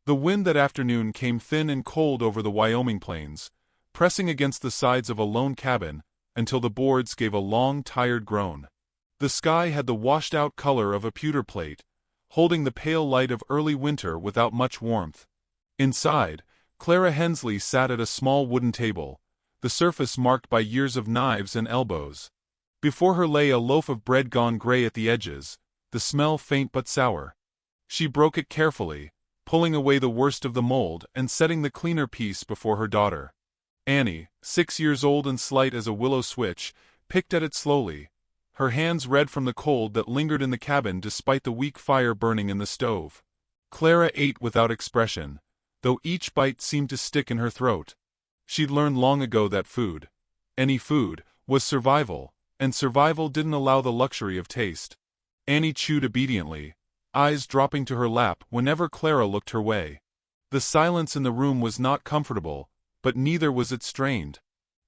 The wind that afternoon came thin and cold over the Wyoming plains, pressing against the sides of a lone cabin, until the boards gave a long, tired groan. The sky had the washed-out color of a pewter plate, holding the pale light of early winter without much warmth. Inside, Clara Hensley sat at a small wooden table, the surface marked by years of knives and elbows. Before her lay a loaf of bread gone gray at the edges, the smell faint but sour. She broke it carefully, pulling away the worst of the mold and setting the cleaner piece before her daughter. Annie, 6 years old and slight as a willow switch, picked at it slowly, her hands red from the cold that lingered in the cabin despite the weak fire burning in the stove. Clara ate without expression, though each bite seemed to stick in her throat. She'd learned long ago that food, any food, was survival, and survival didn't allow the luxury of taste. Annie chewed obediently, eyes dropping to her lap whenever Clara looked her way. The silence in the room was not comfortable, but neither was it strained.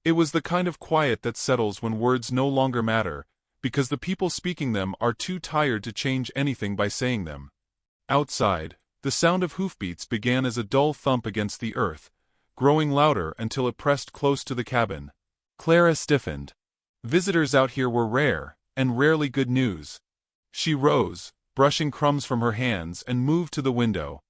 It was the kind of quiet that settles when words no longer matter, because the people speaking them are too tired to change anything by saying them. Outside, the sound of hoofbeats began as a dull thump against the earth, growing louder until it pressed close to the cabin. Clara stiffened. Visitors out here were rare, and rarely good news. She rose, brushing crumbs from her hands, and moved to the window.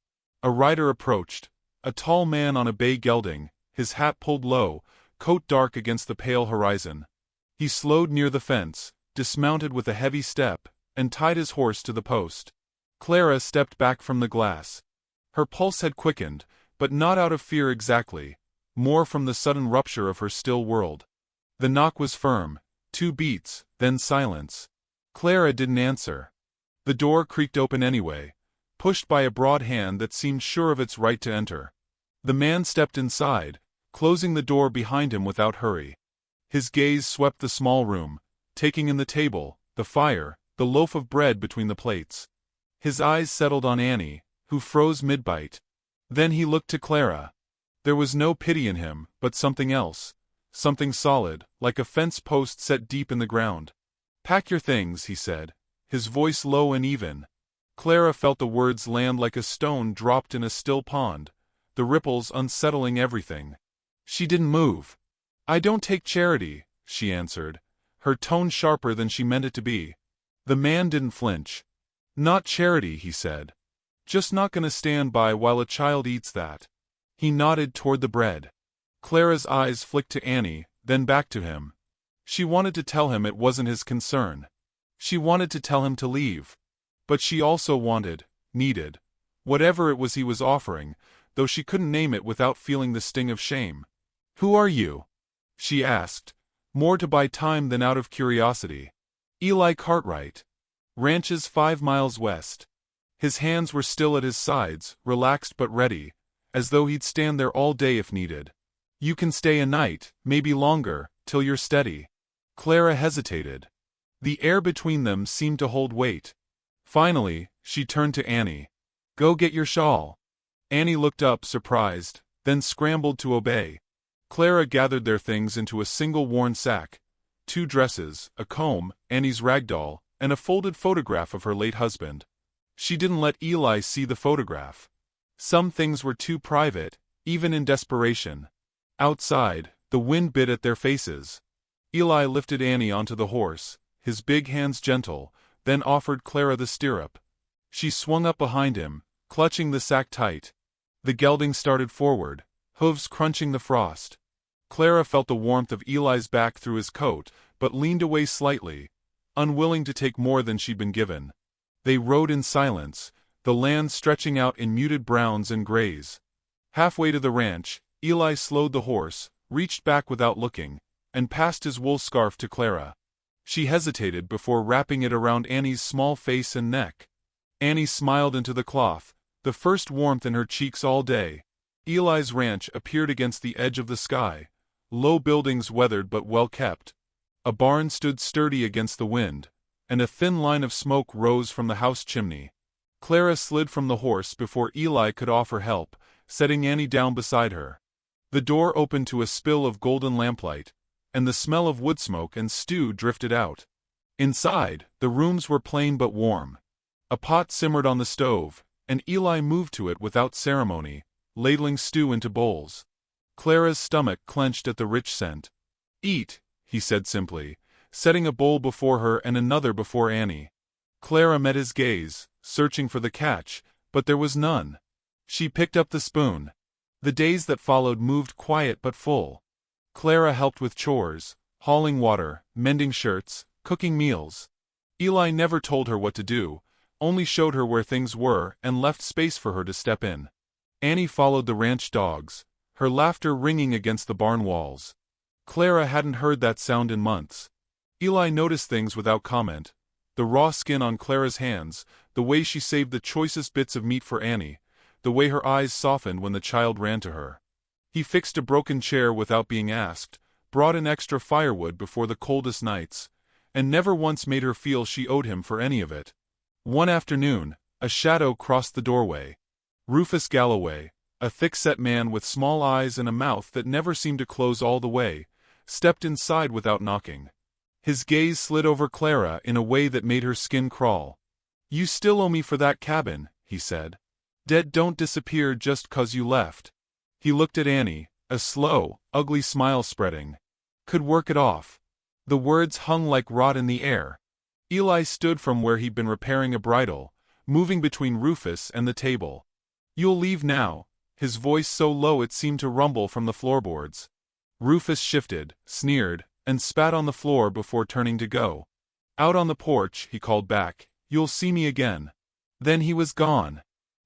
A rider approached, a tall man on a bay gelding, his hat pulled low, coat dark against the pale horizon. He slowed near the fence, dismounted with a heavy step, and tied his horse to the post. Clara stepped back from the glass. Her pulse had quickened, but not out of fear exactly, more from the sudden rupture of her still world. The knock was firm, 2 beats, then silence. Clara didn't answer. The door creaked open anyway, pushed by a broad hand that seemed sure of its right to enter. The man stepped inside, closing the door behind him without hurry. His gaze swept the small room, taking in the table, the fire, the loaf of bread between the plates. His eyes settled on Annie, who froze mid-bite. Then he looked to Clara. There was no pity in him, but something else, something solid, like a fence post set deep in the ground. "Pack your things," he said, his voice low and even. Clara felt the words land like a stone dropped in a still pond, the ripples unsettling everything. She didn't move. "I don't take charity," she answered, her tone sharper than she meant it to be. The man didn't flinch. "Not charity," he said. "Just not gonna stand by while a child eats that." He nodded toward the bread. Clara's eyes flicked to Annie, then back to him. She wanted to tell him it wasn't his concern. She wanted to tell him to leave. But she also wanted, needed, whatever it was he was offering, though she couldn't name it without feeling the sting of shame. "Who are you?" she asked, more to buy time than out of curiosity. "Eli Cartwright. Ranches 5 miles west." His hands were still at his sides, relaxed but ready, as though he'd stand there all day if needed. "You can stay a night, maybe longer, till you're steady." Clara hesitated. The air between them seemed to hold weight. Finally, she turned to Annie. "Go get your shawl." Annie looked up, surprised, then scrambled to obey. Clara gathered their things into a single worn sack: 2 dresses, a comb, Annie's rag doll, and a folded photograph of her late husband. She didn't let Eli see the photograph. Some things were too private, even in desperation. Outside, the wind bit at their faces. Eli lifted Annie onto the horse, his big hands gentle, then offered Clara the stirrup. She swung up behind him, clutching the sack tight. The gelding started forward, hooves crunching the frost. Clara felt the warmth of Eli's back through his coat, but leaned away slightly, unwilling to take more than she'd been given. They rode in silence, the land stretching out in muted browns and grays. Halfway to the ranch, Eli slowed the horse, reached back without looking, and passed his wool scarf to Clara. She hesitated before wrapping it around Annie's small face and neck. Annie smiled into the cloth, the first warmth in her cheeks all day. Eli's ranch appeared against the edge of the sky, low buildings weathered but well kept. A barn stood sturdy against the wind, and a thin line of smoke rose from the house chimney. Clara slid from the horse before Eli could offer help, setting Annie down beside her. The door opened to a spill of golden lamplight, and the smell of wood smoke and stew drifted out. Inside, the rooms were plain but warm. A pot simmered on the stove, and Eli moved to it without ceremony, ladling stew into bowls. Clara's stomach clenched at the rich scent. "Eat," he said simply, setting a bowl before her and another before Annie. Clara met his gaze, searching for the catch, but there was none. She picked up the spoon. The days that followed moved quiet but full. Clara helped with chores, hauling water, mending shirts, cooking meals. Eli never told her what to do, only showed her where things were and left space for her to step in. Annie followed the ranch dogs, her laughter ringing against the barn walls. Clara hadn't heard that sound in months. Eli noticed things without comment: the raw skin on Clara's hands, the way she saved the choicest bits of meat for Annie, the way her eyes softened when the child ran to her. He fixed a broken chair without being asked, brought in extra firewood before the coldest nights, and never once made her feel she owed him for any of it. One afternoon, a shadow crossed the doorway. Rufus Galloway, a thick-set man with small eyes and a mouth that never seemed to close all the way, stepped inside without knocking. His gaze slid over Clara in a way that made her skin crawl. "You still owe me for that cabin," he said. "Dead don't disappear just 'cause you left." He looked at Annie, a slow, ugly smile spreading. "Could work it off." The words hung like rot in the air. Eli stood from where he'd been repairing a bridle, moving between Rufus and the table. "You'll leave now," his voice so low it seemed to rumble from the floorboards. Rufus shifted, sneered, and spat on the floor before turning to go. "Out on the porch," he called back, "you'll see me again." Then he was gone.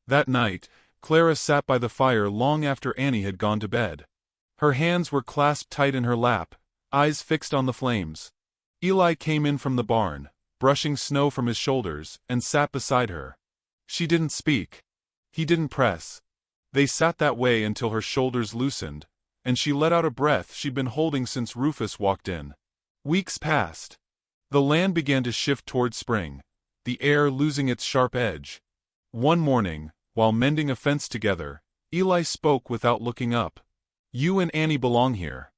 That night, Clara sat by the fire long after Annie had gone to bed. Her hands were clasped tight in her lap, eyes fixed on the flames. Eli came in from the barn, brushing snow from his shoulders, and sat beside her. She didn't speak. He didn't press. They sat that way until her shoulders loosened, and she let out a breath she'd been holding since Rufus walked in. Weeks passed. The land began to shift toward spring, the air losing its sharp edge. One morning, while mending a fence together, Eli spoke without looking up. "You and Annie belong here.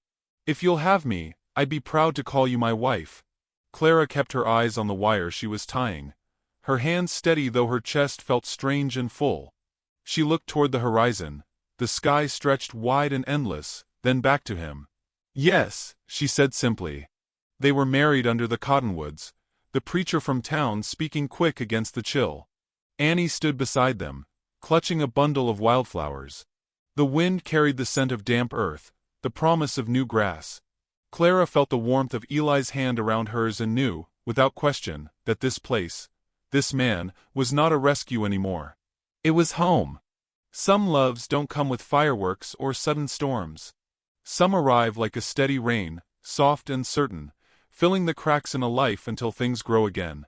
If you'll have me, I'd be proud to call you my wife." Clara kept her eyes on the wire she was tying, her hands steady though her chest felt strange and full. She looked toward the horizon. The sky stretched wide and endless, then back to him. "Yes," she said simply. They were married under the cottonwoods, the preacher from town speaking quick against the chill. Annie stood beside them, clutching a bundle of wildflowers. The wind carried the scent of damp earth, the promise of new grass. Clara felt the warmth of Eli's hand around hers and knew, without question, that this place, this man, was not a rescue anymore. It was home. Some loves don't come with fireworks or sudden storms. Some arrive like a steady rain, soft and certain, filling the cracks in a life until things grow again.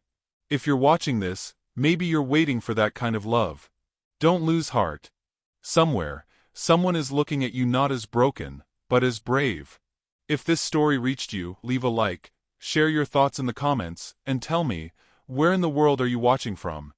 If you're watching this, maybe you're waiting for that kind of love. Don't lose heart. Somewhere, someone is looking at you not as broken, but as brave. If this story reached you, leave a like, share your thoughts in the comments, and tell me, where in the world are you watching from?